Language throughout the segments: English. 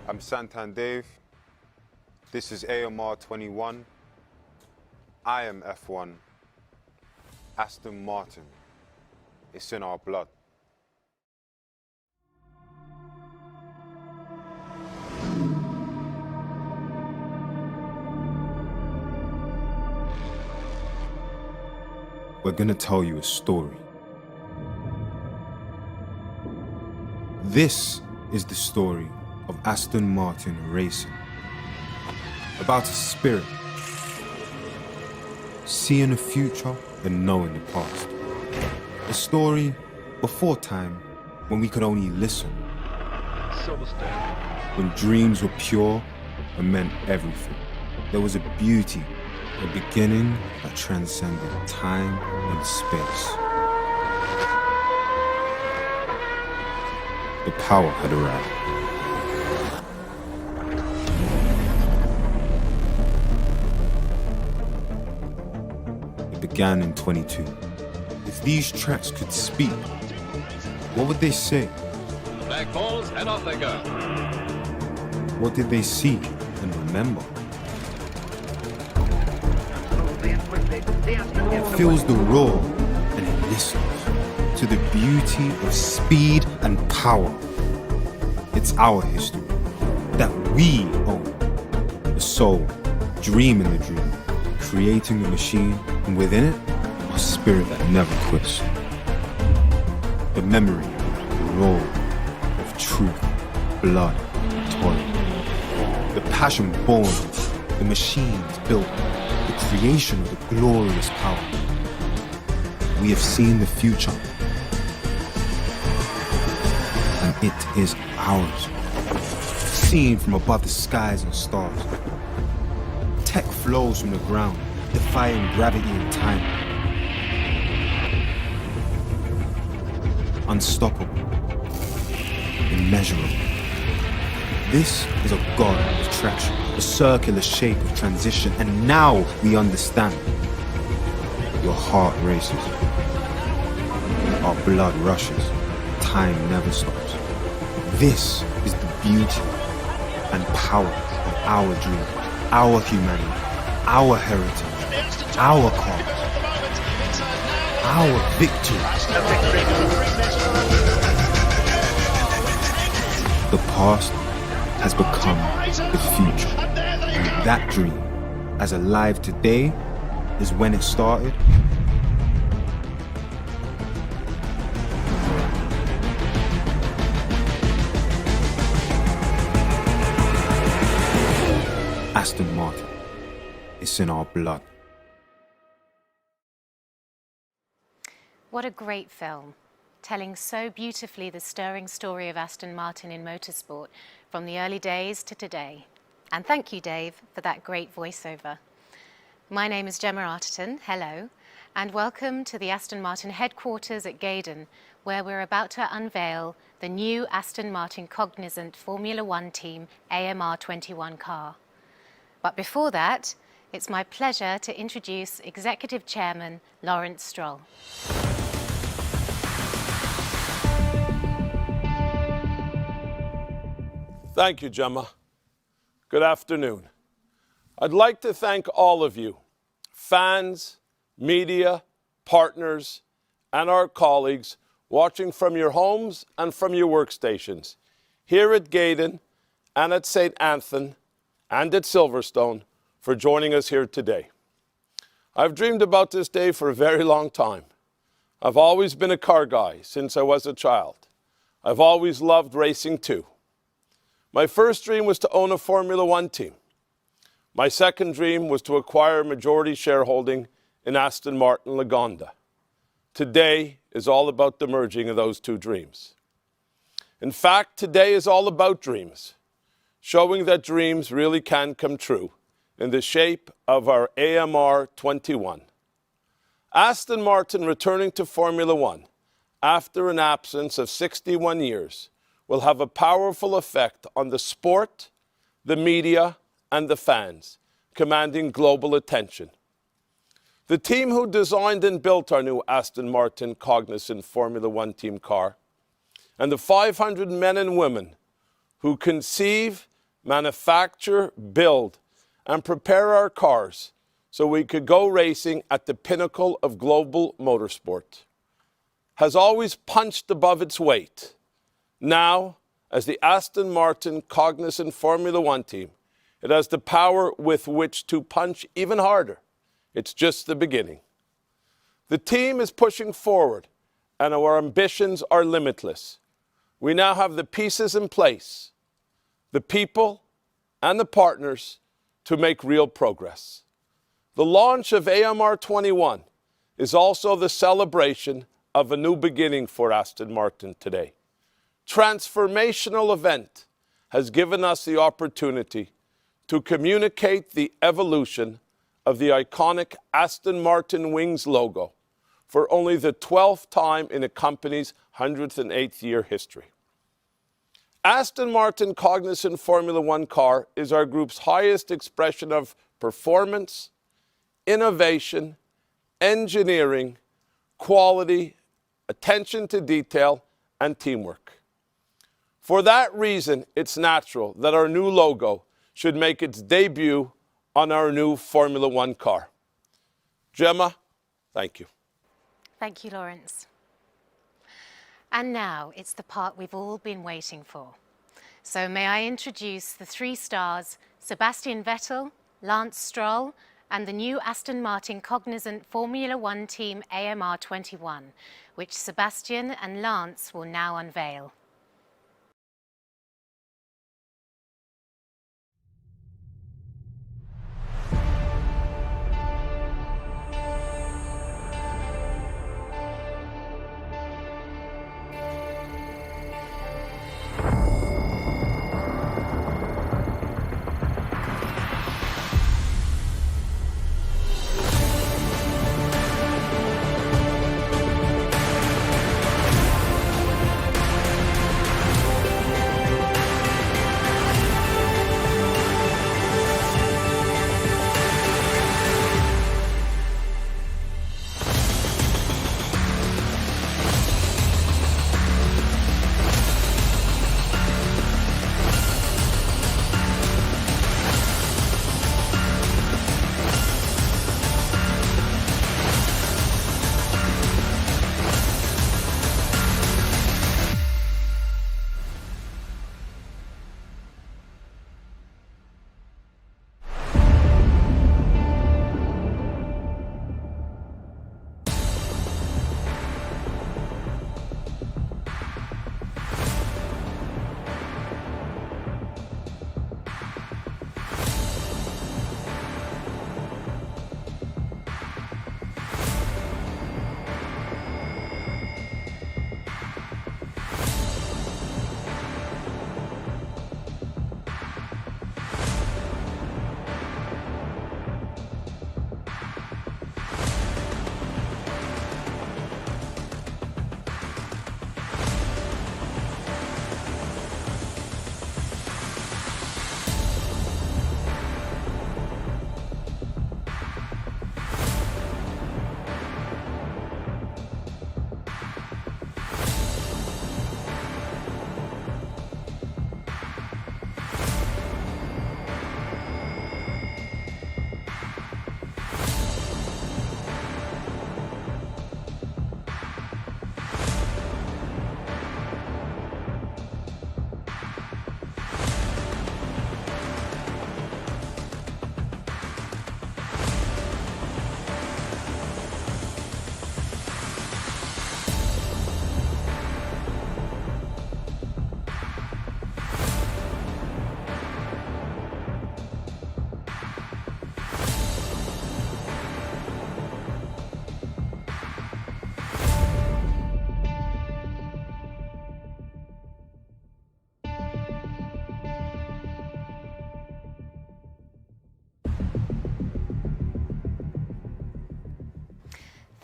I'm Santan Dave. This is AMR 21. I am F1. Aston Martin. It's in our blood. We're gonna tell you a story. This is the story of Aston Martin Racing. About a spirit, seeing the future and knowing the past. A story before time when we could only listen. When dreams were pure and meant everything. There was a beauty, a beginning that transcended time and space. The power had arrived. It began in 22. If these tracks could speak, what would they say? The flag falls and off they go. What did they see and remember? It feels the roar and it listens to the beauty of speed and power. It's our history that we own. The soul, dreaming the dream, creating the machine, and within it, a spirit that never quits. The memory, the roar of truth, blood, toil. The passion born, the machines built, the creation of the glorious power. We have seen the future, and it is ours. Seen from above the skies and stars. Tech flows from the ground, defying gravity and time. Unstoppable, immeasurable. This is a god of traction, a circular shape of transition, and now we understand. Your heart races, our blood rushes, time never stops. This is the beauty and power of our dream, our humanity, our heritage, our cause, our victory. The past has become the future. And that dream, as alive today, is when it started. Aston Martin. It's in our blood. What a great film, telling so beautifully the stirring story of Aston Martin in motorsport from the early days to today. And thank you, Dave, for that great voiceover. My name is Gemma Arterton, hello, and welcome to the Aston Martin headquarters at Gaydon, where we're about to unveil the new Aston Martin Cognizant Formula One team AMR 21 car. But before that, it's my pleasure to introduce Executive Chairman Lawrence Stroll. Thank you, Gemma. Good afternoon. I'd like to thank all of you, fans, media, partners, and our colleagues watching from your homes and from your workstations, here at Gaydon and at St. Anthony and at Silverstone, for joining us here today. I've dreamed about this day for a very long time. I've always been a car guy since I was a child. I've always loved racing too. My first dream was to own a Formula One team. My second dream was to acquire majority shareholding in Aston Martin Lagonda. Today is all about the merging of those two dreams. In fact, today is all about dreams, showing that dreams really can come true in the shape of our AMR 21. Aston Martin returning to Formula One after an absence of 61 years will have a powerful effect on the sport, the media, and the fans, commanding global attention. The team who designed and built our new Aston Martin Cognizant Formula One team car, and the 500 men and women who conceive, manufacture, build, and prepare our cars so we could go racing at the pinnacle of global motorsport, has always punched above its weight. Now, as the Aston Martin Cognizant Formula One team, it has the power with which to punch even harder. It's just the beginning. The team is pushing forward, and our ambitions are limitless. We now have the pieces in place, the people and the partners to make real progress. The launch of AMR 21 is also the celebration of a new beginning for Aston Martin today. Transformational event has given us the opportunity to communicate the evolution of the iconic Aston Martin Wings logo for only the 12th time in the company's 108th year history. Aston Martin Cognizant Formula One car is our group's highest expression of performance, innovation, engineering, quality, attention to detail, and teamwork. For that reason, it's natural that our new logo should make its debut on our new Formula One car. Gemma, thank you. Thank you, Lawrence. And now it's the part we've all been waiting for. So may I introduce the three stars, Sebastian Vettel, Lance Stroll, and the new Aston Martin Cognizant Formula One team AMR 21, which Sebastian and Lance will now unveil.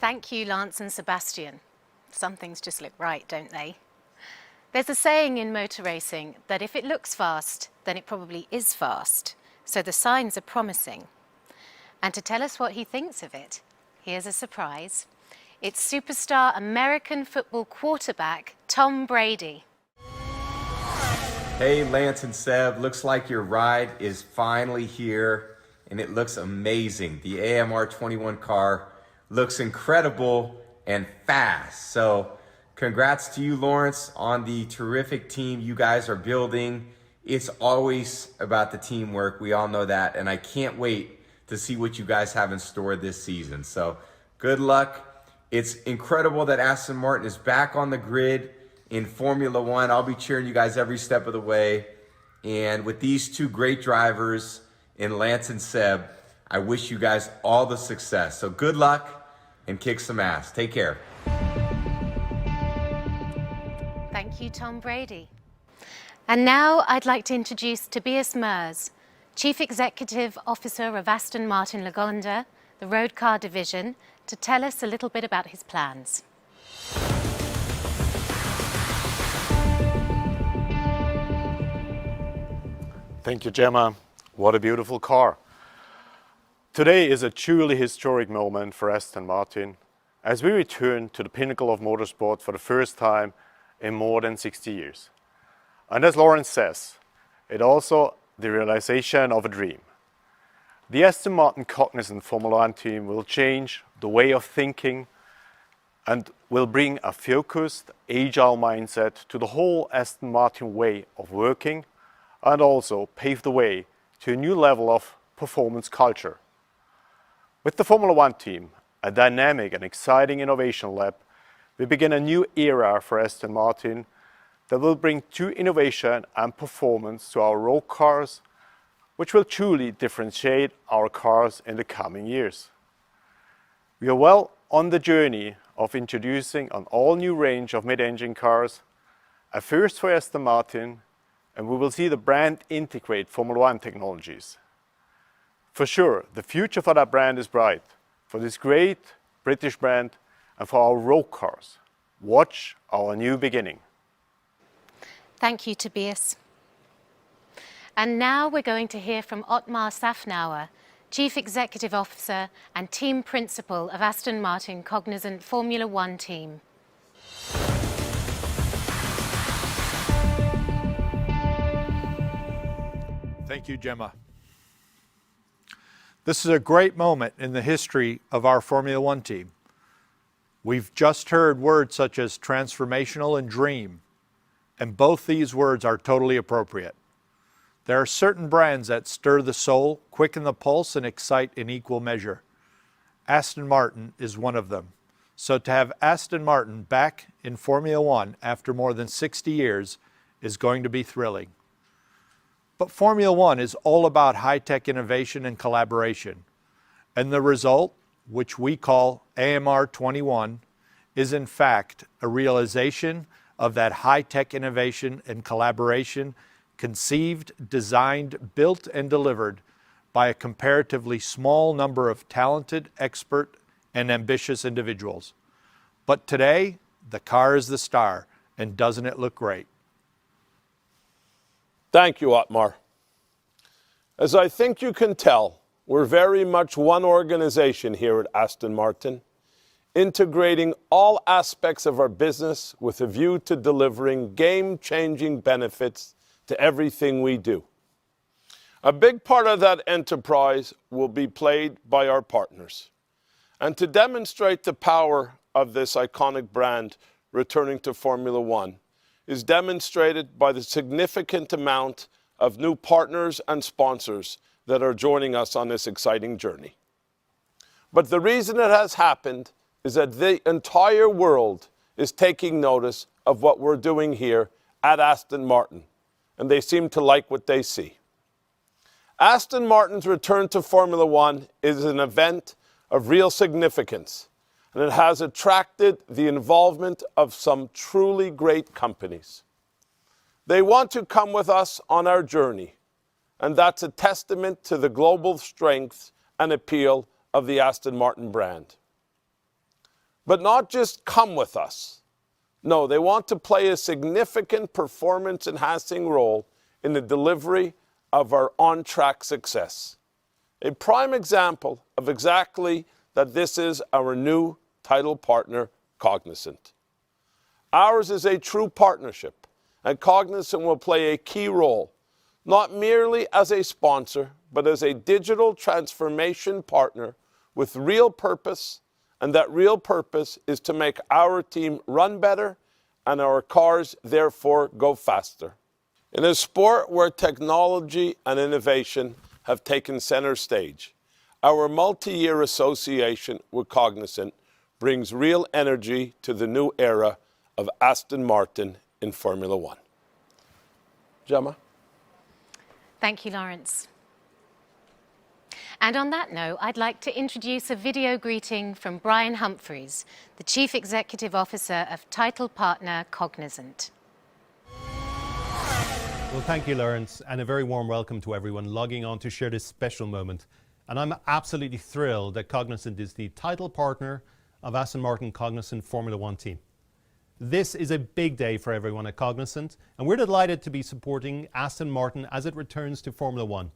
Thank you, Lance and Sebastian. Some things just look right, don't they? There's a saying in motor racing that if it looks fast, then it probably is fast. So the signs are promising. And to tell us what he thinks of it, here's a surprise. It's superstar American football quarterback Tom Brady. Hey, Lance and Seb, looks like your ride is finally here and it looks amazing. The AMR 21 car looks incredible and fast. So congrats to you, Lawrence, on the terrific team you guys are building. It's always about the teamwork. We all know that. And I can't wait to see what you guys have in store this season. So good luck. It's incredible that Aston Martin is back on the grid in Formula One. I'll be cheering you guys every step of the way. And with these two great drivers in Lance and Seb, I wish you guys all the success. So good luck and kick some ass. Take care. Thank you, Tom Brady. And now I'd like to introduce Tobias Mers, Chief Executive Officer of Aston Martin Lagonda, the road car division, to tell us a little bit about his plans. Thank you, Gemma. What a beautiful car. Today is a truly historic moment for Aston Martin as we return to the pinnacle of motorsport for the first time in more than 60 years. And as Lawrence says, it's also the realization of a dream. The Aston Martin Cognizant Formula One team will change the way of thinking and will bring a focused, agile mindset to the whole Aston Martin way of working and also pave the way to a new level of performance culture. With the Formula One team, a dynamic and exciting innovation lab, we begin a new era for Aston Martin that will bring true innovation and performance to our road cars, which will truly differentiate our cars in the coming years. We are well on the journey of introducing an all-new range of mid-engine cars, a first for Aston Martin, and we will see the brand integrate Formula One technologies. For sure, the future for that brand is bright, for this great British brand and for our road cars. Watch our new beginning. Thank you, Tobias. And now we're going to hear from Otmar Safnauer, Chief Executive Officer and Team Principal of Aston Martin Cognizant Formula One team. Thank you, Gemma. This is a great moment in the history of our Formula One team. We've just heard words such as transformational and dream, and both these words are totally appropriate. There are certain brands that stir the soul, quicken the pulse, and excite in equal measure. Aston Martin is one of them. So to have Aston Martin back in Formula One after more than 60 years is going to be thrilling. But Formula One is all about high-tech innovation and collaboration. And the result, which we call AMR 21, is in fact a realization of that high-tech innovation and collaboration conceived, designed, built, and delivered by a comparatively small number of talented, expert, and ambitious individuals. But today, the car is the star, and doesn't it look great? Thank you, Otmar. As I think you can tell, we're very much one organization here at Aston Martin, integrating all aspects of our business with a view to delivering game-changing benefits to everything we do. A big part of that enterprise will be played by our partners. And to demonstrate the power of this iconic brand returning to Formula One is demonstrated by the significant amount of new partners and sponsors that are joining us on this exciting journey. But the reason it has happened is that the entire world is taking notice of what we're doing here at Aston Martin, and they seem to like what they see. Aston Martin's return to Formula One is an event of real significance, and it has attracted the involvement of some truly great companies. They want to come with us on our journey, and that's a testament to the global strength and appeal of the Aston Martin brand. But not just come with us. No, they want to play a significant performance-enhancing role in the delivery of our on-track success. A prime example of exactly that this is our new title partner, Cognizant. Ours is a true partnership, and Cognizant will play a key role, not merely as a sponsor, but as a digital transformation partner with real purpose, and that real purpose is to make our team run better and our cars therefore go faster. In a sport where technology and innovation have taken center stage, our multi-year association with Cognizant brings real energy to the new era of Aston Martin in Formula One. Gemma? Thank you, Lawrence. And on that note, I'd like to introduce a video greeting from Brian Humphreys, the Chief Executive Officer of title partner Cognizant. Well, thank you, Lawrence, and a very warm welcome to everyone logging on to share this special moment. And I'm absolutely thrilled that Cognizant is the title partner of Aston Martin Cognizant Formula One team. This is a big day for everyone at Cognizant, and we're delighted to be supporting Aston Martin as it returns to Formula One.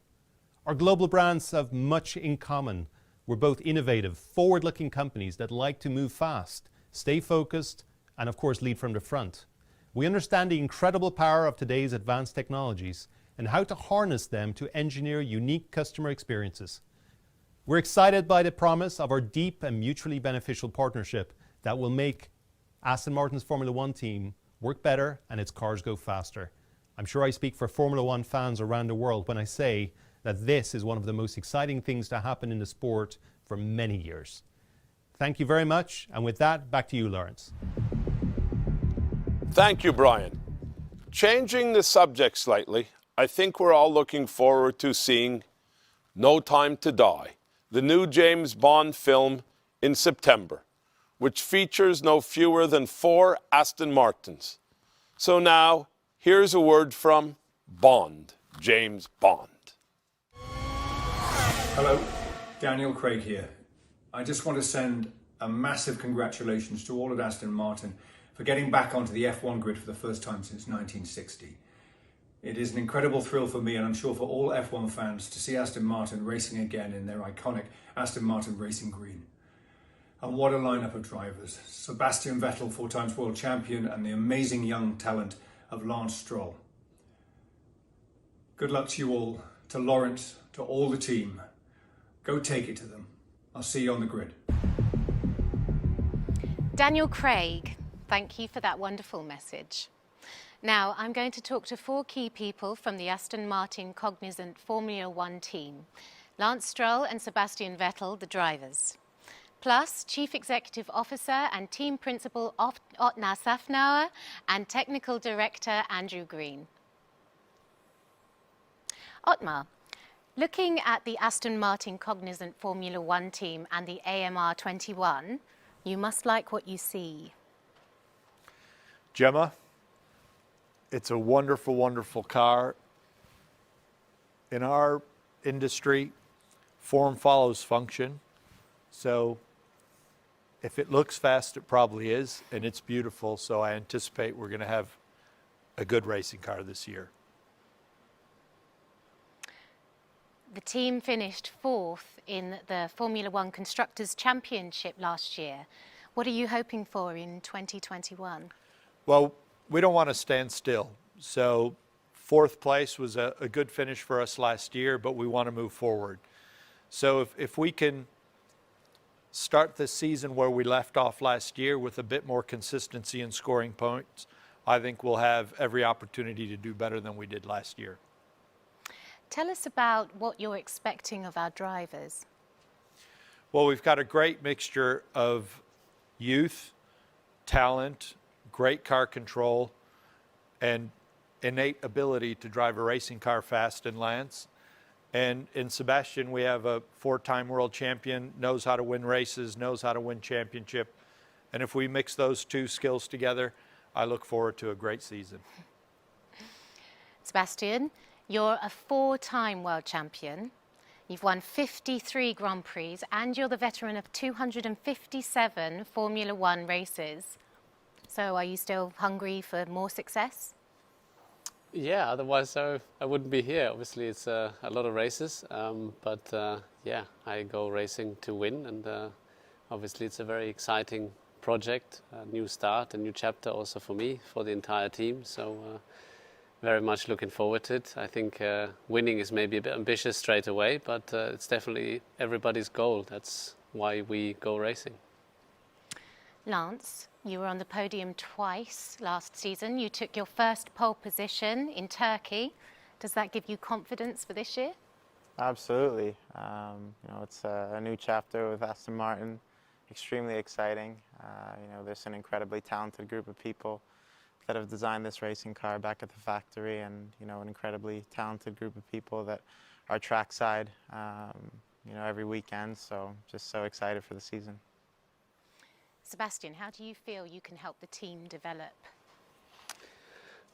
Our global brands have much in common. We're both innovative, forward-looking companies that like to move fast, stay focused, and of course lead from the front. We understand the incredible power of today's advanced technologies and how to harness them to engineer unique customer experiences. We're excited by the promise of our deep and mutually beneficial partnership that will make Aston Martin's Formula One team work better and its cars go faster. I'm sure I speak for Formula One fans around the world when I say that this is one of the most exciting things to happen in the sport for many years. Thank you very much, and with that, back to you, Lawrence. Thank you, Brian. Changing the subject slightly, I think we're all looking forward to seeing No Time to Die, the new James Bond film in September, which features no fewer than 4 Aston Martins. So now, here's a word from Bond, James Bond. Hello, Daniel Craig here. I just want to send a massive congratulations to all at Aston Martin for getting back onto the F1 grid for the first time since 1960. It is an incredible thrill for me, and I'm sure for all F1 fans, to see Aston Martin racing again in their iconic Aston Martin Racing Green. And what a lineup of drivers. Sebastian Vettel, 4 times world champion, and the amazing young talent of Lance Stroll. Good luck to you all, to Lawrence, to all the team. Go take it to them. I'll see you on the grid. Daniel Craig, thank you for that wonderful message. Now, I'm going to talk to 4 key people from the Aston Martin Cognizant Formula One team. Lance Stroll and Sebastian Vettel, the drivers. Plus, Chief Executive Officer and Team Principal Otmar Safnauer and Technical Director Andrew Green. Otmar, looking at the Aston Martin Cognizant Formula One team and the AMR 21, you must like what you see. Gemma, it's a wonderful, wonderful car. In our industry, form follows function. So if it looks fast, it probably is, and it's beautiful. So I anticipate we're going to have a good racing car this year. The team finished 4th in the Formula One Constructors' Championship last year. What are you hoping for in 2021? Well, we don't want to stand still. So 4th place was a good finish for us last year, but we want to move forward. So if we can start the season where we left off last year with a bit more consistency in scoring points, I think we'll have every opportunity to do better than we did last year. Tell us about what you're expecting of our drivers. Well, we've got a great mixture of youth, talent, great car control, and innate ability to drive a racing car fast in Lance. And in Sebastian, we have a 4-time world champion, knows how to win races, knows how to win championship. And if we mix those 2 skills together, I look forward to a great season. Sebastian, you're a 4-time world champion. You've won 53 Grand Prix, and you're the veteran of 257 Formula One races. So are you still hungry for more success? Yeah, otherwise I wouldn't be here. Obviously, it's a lot of races, but yeah, I go racing to win, and obviously it's a very exciting project, a new start, a new chapter also for me, for the entire team. So very much looking forward to it. I think winning is maybe a bit ambitious straight away, but it's definitely everybody's goal. That's why we go racing. Lance, you were on the podium twice last season. You took your first pole position in Turkey. Does that give you confidence for this year? Absolutely. You know, it's a new chapter with Aston Martin. Extremely exciting. You know, there's an incredibly talented group of people that have designed this racing car back at the factory, and you know, an incredibly talented group of people that are trackside, you know, every weekend. So just so excited for the season. Sebastian, how do you feel you can help the team develop?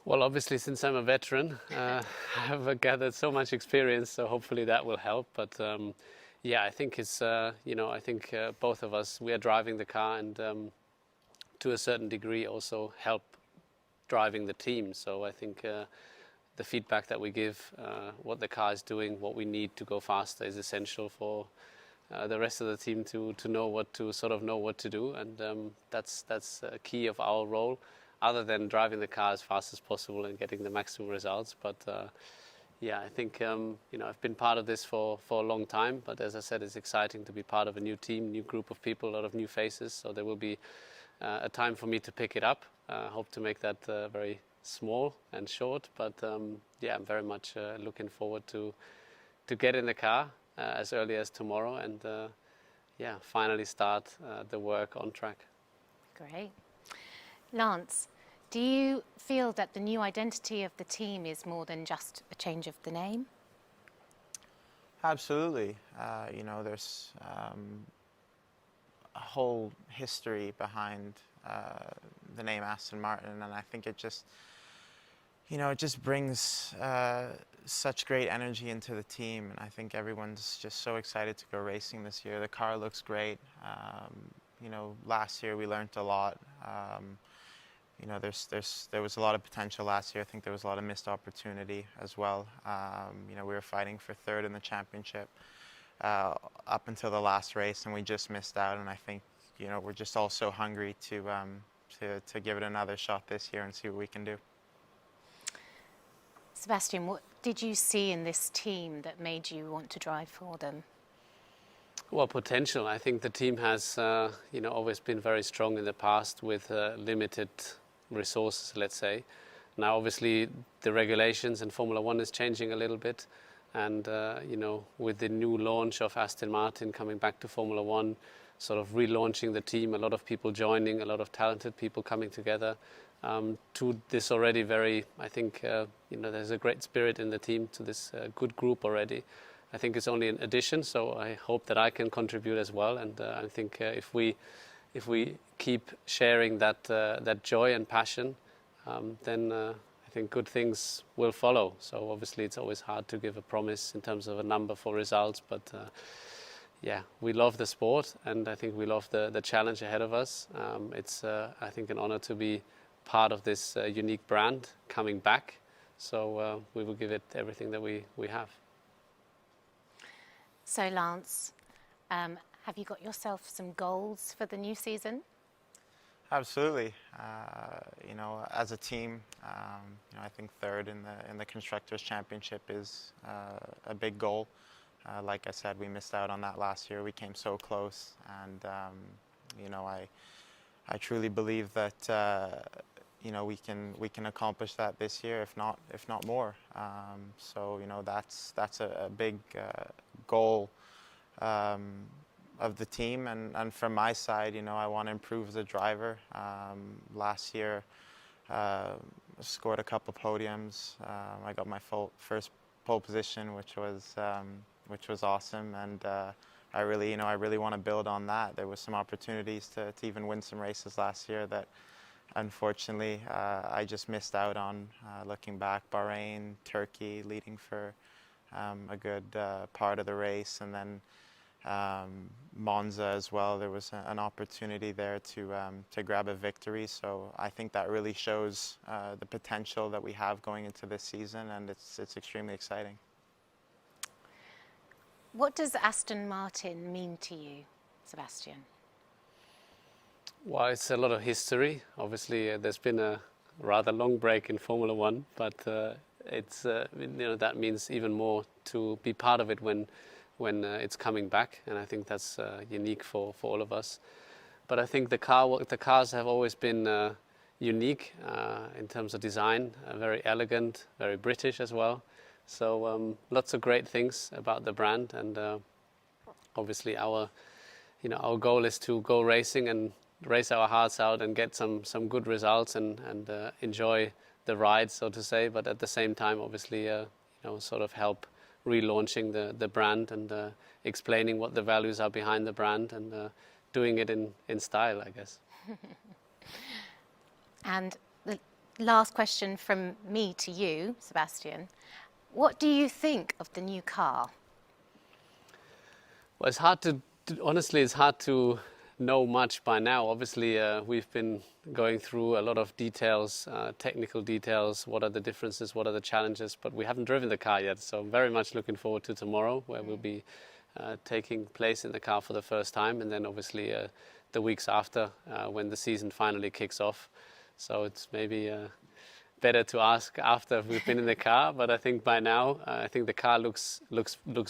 Well, obviously, since I'm a veteran, I have gathered so much experience, so hopefully that will help. But yeah, I think it's, you know, I think both of us, we are driving the car and to a certain degree also help driving the team. So I think the feedback that we give, what the car is doing, what we need to go faster is essential for the rest of the team to know what to do, and that's a key of our role, other than driving the car as fast as possible and getting the maximum results. But yeah, I think you know, I've been part of this for a long time, but as I said, it's exciting to be part of a new team, new group of people, a lot of new faces. So there will be a time for me to pick it up. Hope to make that very small and short, but yeah, I'm very much looking forward to get in the car as early as tomorrow and yeah, finally start the work on track. Great. Lance, do you feel that the new identity of the team is more than just a change of the name? Absolutely. You know, there's a whole history behind the name Aston Martin, and I think it just, you know, it just brings such great energy into the team, and I think everyone's just so excited to go racing this year. The car looks great. You know, last year we learned a lot. You know, there was a lot of potential last year. I think there was a lot of missed opportunity as well. You know, we were fighting for third in the championship up until the last race, and we just missed out. And I think, you know, we're just all so hungry to give it another shot this year and see what we can do. Sebastian, what did you see in this team that made you want to drive for them? Well, potential. I think the team has, you know, always been very strong in the past with limited resources, let's say. Now, obviously, the regulations in Formula One is changing a little bit. And, you know, with the new launch of Aston Martin coming back to Formula One, sort of relaunching the team, a lot of people joining, a lot of talented people coming together to this already very, I think, you know, there's a great spirit in the team to this good group already. I think it's only an addition, so I hope that I can contribute as well. And I think if we keep sharing that joy and passion, then I think good things will follow. So obviously it's always hard to give a promise in terms of a number for results, but yeah, we love the sport, and I think we love the challenge ahead of us. It's I think an honor to be part of this unique brand coming back. So we will give it everything that we have. So Lance, have you got yourself some goals for the new season? Absolutely. You know, as a team, you know, I think third in the Constructors' Championship is a big goal. Like I said, we missed out on that last year. We came so close, and you know, I truly believe that you know, we can accomplish that this year, if not more. So you know, that's a big goal of the team, and from my side, you know, I want to improve as a driver. Last year, scored a couple podiums. I got my first pole position, which was awesome, and I really want to build on that. There was some opportunities to even win some races last year that, unfortunately, I just missed out on. Looking back, Bahrain, Turkey, leading for a good part of the race, and then Monza as well. There was an opportunity there to grab a victory. So I think that really shows the potential that we have going into this season, and it's extremely exciting. What does Aston Martin mean to you, Sebastian? Well, it's a lot of history. Obviously, there's been a rather long break in Formula One, but it's that means even more to be part of it when it's coming back, and I think that's unique for all of us. But I think the cars have always been unique in terms of design, very elegant, very British as well. So lots of great things about the brand, and obviously our goal is to go racing and race our hearts out and get some good results and enjoy the ride, so to say. But at the same time, obviously, sort of help relaunching the brand and explaining what the values are behind the brand and doing it in style, I guess. And the last question from me to you, Sebastian. What do you think of the new car? Well, it's hard to know much by now. Obviously, we've been going through a lot of details, technical details, what are the differences, what are the challenges, but we haven't driven the car yet. So I'm very much looking forward to tomorrow, where we'll be taking place in the car for the first time, and then obviously the weeks after when the season finally kicks off. So it's maybe better to ask after we've been in the car, but I think by now, I think the car looks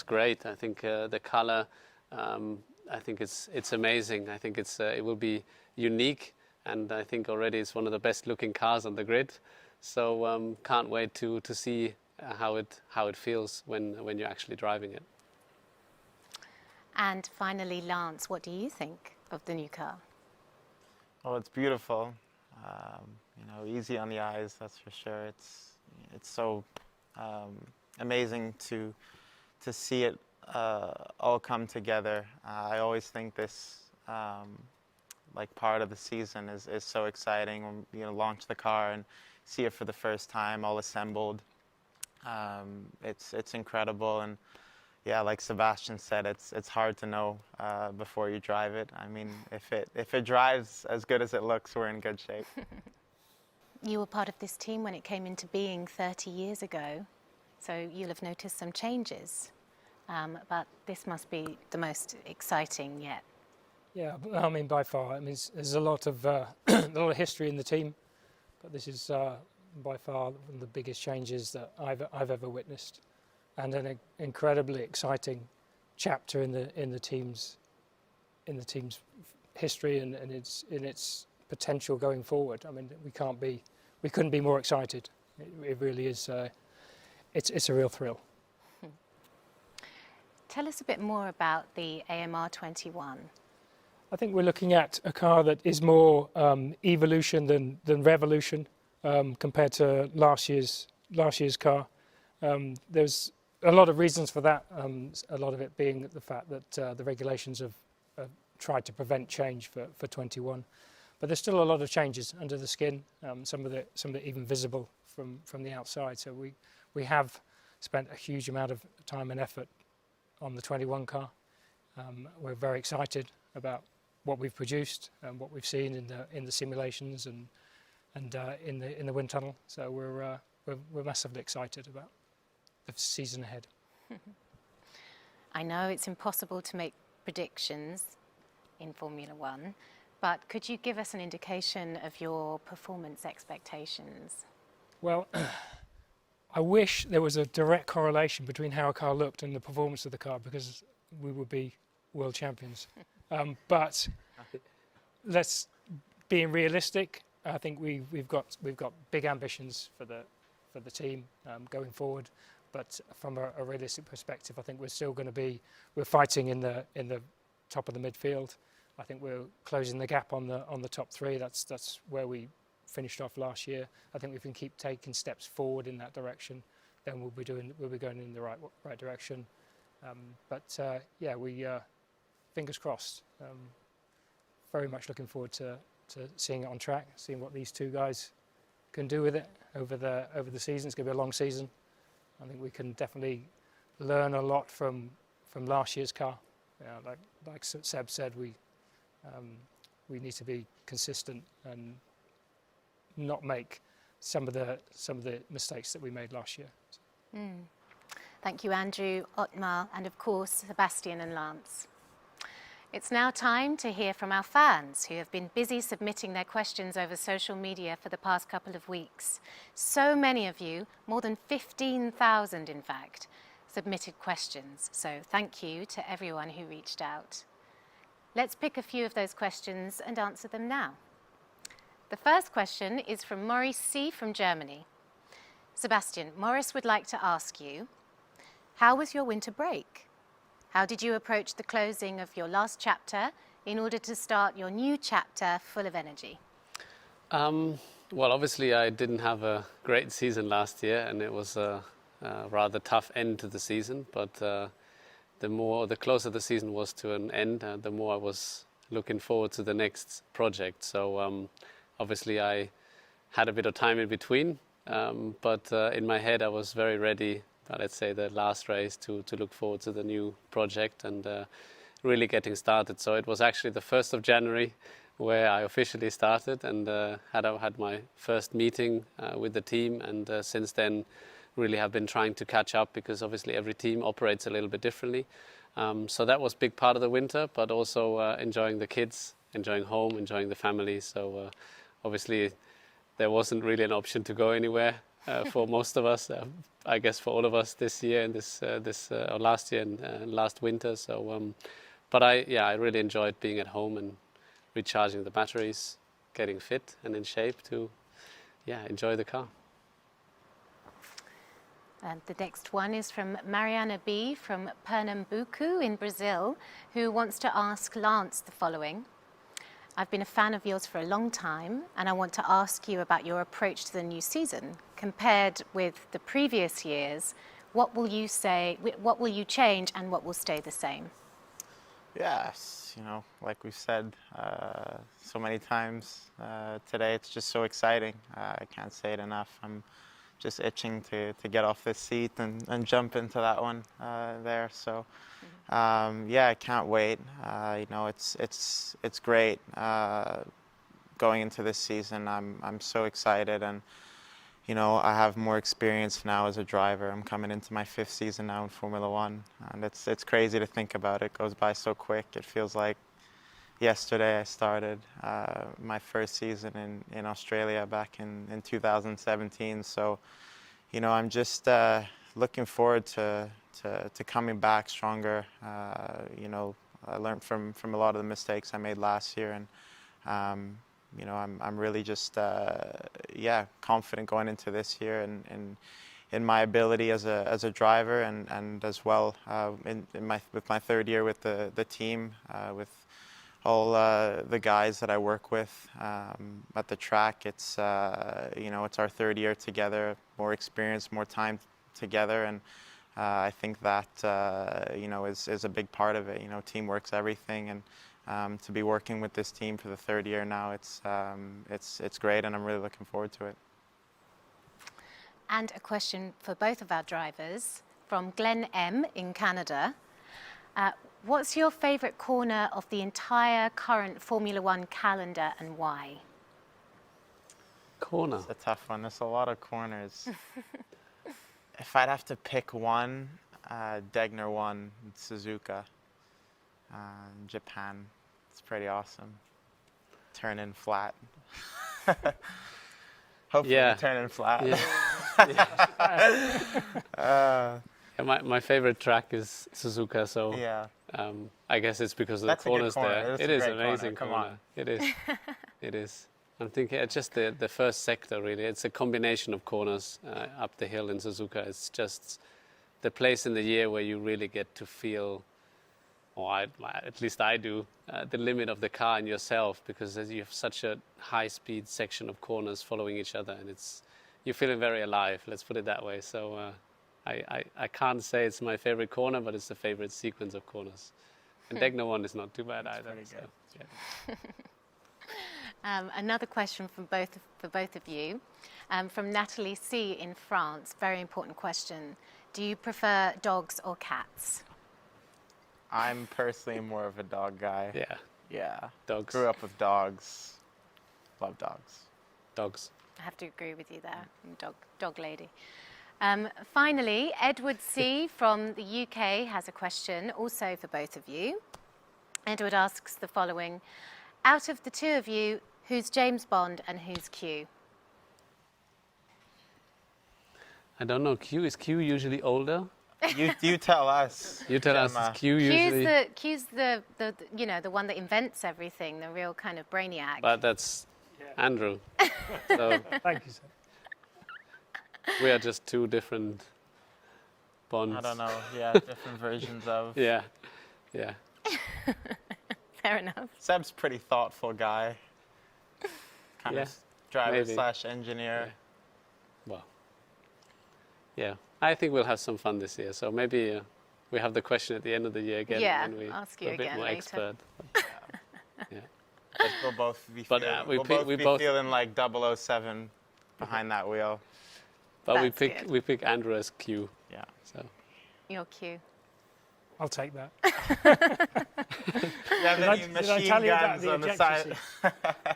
great. I think the color, I think it's amazing. I think it will be unique, and I think already it's one of the best looking cars on the grid. So can't wait to see how it feels when you're actually driving it. And finally, Lance, what do you think of the new car? Well, it's beautiful. Easy on the eyes, that's for sure. It's so amazing to see it all come together. I always think this part of the season is so exciting when launch the car and see it for the first time all assembled. It's incredible, and yeah, like Sebastian said, it's hard to know before you drive it. I mean, if it drives as good as it looks, we're in good shape. You were part of this team when it came into being 30 years ago, so you'll have noticed some changes. But this must be the most exciting yet. Yeah, I mean, by far. I mean, there's a lot of history in the team, but this is by far one of the biggest changes that I've ever witnessed, and an incredibly exciting chapter in the team's history and in its potential going forward. I mean, we couldn't be more excited. It really is. It's a real thrill. Tell us a bit more about the AMR 21. I think we're looking at a car that is more evolution than revolution compared to last year's car. There's a lot of reasons for that. A lot of it being the fact that the regulations have tried to prevent change for 21, but there's still a lot of changes under the skin. Some of it even visible from the outside. So we have spent a huge amount of time and effort on the 21 car. We're very excited about what we've produced and what we've seen in the simulations and in the wind tunnel. So we're massively excited about the season ahead. I know it's impossible to make predictions in Formula One, but could you give us an indication of your performance expectations? Well, I wish there was a direct correlation between how a car looked and the performance of the car, because we would be world champions. But let's being realistic. I think we've got big ambitions for the team going forward. But from a realistic perspective, I think we're fighting in the top of the midfield. I think we're closing the gap on the top three. That's where we finished off last year. I think if we can keep taking steps forward in that direction, then we'll be going in the right direction. Fingers crossed. Very much looking forward to seeing it on track, seeing what these two guys can do with it over the season. It's going to be a long season. I think we can definitely learn a lot from last year's car. Like Seb said, we need to be consistent and not make some of the mistakes that we made last year. Thank you, Andrew, Otmar, and of course Sebastian and Lance. It's now time to hear from our fans who have been busy submitting their questions over social media for the past couple of weeks. So many of you, more than 15,000 in fact, submitted questions. So thank you to everyone who reached out. Let's pick a few of those questions and answer them now. The first question is from Maurice C. from Germany. Sebastian, Maurice would like to ask you, how was your winter break? How did you approach the closing of your last chapter in order to start your new chapter full of energy? Well, obviously I didn't have a great season last year, and it was a rather tough end to the season. But the closer the season was to an end, the more I was looking forward to the next project. So obviously I had a bit of time in between, but in my head I was very ready. Let's say the last race to look forward to the new project and really getting started. So it was actually the 1st of January where I officially started and had my first meeting with the team, and since then really have been trying to catch up, because obviously every team operates a little bit differently. So that was a big part of the winter, but also enjoying the kids, enjoying home, enjoying the family. So obviously there wasn't really an option to go anywhere. For most of us, I guess for all of us this year and or last year and last winter. So, but I really enjoyed being at home and recharging the batteries, getting fit and in shape to, enjoy the car. And the next one is from Mariana B. from Pernambuco in Brazil, who wants to ask Lance the following. I've been a fan of yours for a long time, and I want to ask you about your approach to the new season. Compared with the previous years, what will you change and what will stay the same? Yes, like we've said so many times today, it's just so exciting. I can't say it enough. I'm just itching to get off this seat and jump into that one there. So I can't wait. It's great going into this season. I'm so excited, and I have more experience now as a driver. I'm coming into my 5th season now in Formula One, and it's crazy to think about. It goes by so quick. It feels like yesterday I started my first season in Australia back in 2017. So, I'm just looking forward to coming back stronger. I learned from a lot of the mistakes I made last year, and I'm really just confident going into this year and in my ability as a driver, and as well with my 3rd year with the team, with all the guys that I work with at the track. It's it's our 3rd year together, more experience, more time together, and I think that is a big part of it. Teamwork's everything, and to be working with this team for the 3rd year now, it's great, and I'm really looking forward to it. And a question for both of our drivers from Glenn M. in Canada. What's your favourite corner of the entire current Formula One calendar, and why? Corner? It's a tough one. There's a lot of corners. If I'd have to pick one, Degner 1 in Suzuka, in Japan. It's pretty awesome. Turn in flat. Hopefully turn in flat. My favorite track is Suzuka, so I guess it's because of the corners there. It is an amazing corner. Come on. It is. It is. I'm thinking it's just the first sector, really. It's a combination of corners up the hill in Suzuka. It's just the place in the year where you really get to feel, or at least I do, the limit of the car and yourself, because you have such a high-speed section of corners following each other, and you're feeling very alive, let's put it that way. So I can't say it's my favorite corner, but it's the favorite sequence of corners. And Degner 1 is not too bad either. So, yeah. Another question for both of you, from Natalie C. in France. Very important question. Do you prefer dogs or cats? I'm personally more of a dog guy. Yeah. Yeah. Dogs. Grew up with dogs. Love dogs. Dogs. I have to agree with you there. I'm dog lady. Finally, Edward C. from the UK has a question also for both of you. Edward asks the following. Out of the two of you, who's James Bond and who's Q? I don't know. Is Q usually older? You tell us. You tell us. Is Q usually? Q's the you know, the one that invents everything, the real kind of brainiac. But that's Andrew. So Thank you, sir. we are just two different Bonds. I don't know. Yeah, different versions of. Yeah. Fair enough. Seb's pretty thoughtful guy. Kind of driver / engineer. Well. Yeah, I think we'll have some fun this year. So maybe we have the question at the end of the year again. Yeah, and we ask you a bit again more later. expert. Yeah. But we'll both be feeling like 007 behind that wheel. But That's we pick Andrew as Q. Yeah. So. You're Q. I'll take that. Did I tell you about the on the side?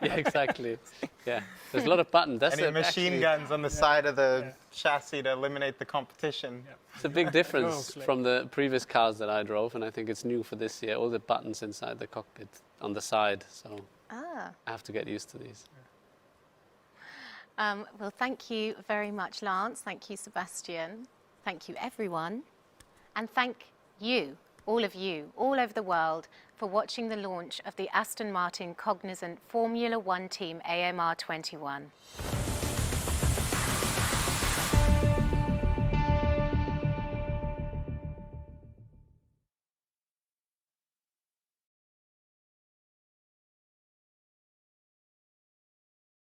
Yeah, exactly. Yeah, there's a lot of buttons. That's any machine guns on the side of the chassis to eliminate the competition. Yeah. It's a big difference from the previous cars that I drove, and I think it's new for this year. All the buttons inside the cockpit on the side, so I have to get used to these. Well, thank you very much, Lance. Thank you, Sebastian. Thank you, everyone. And thank you, all of you, all over the world, for watching the launch of the Aston Martin Cognizant Formula One Team AMR 21.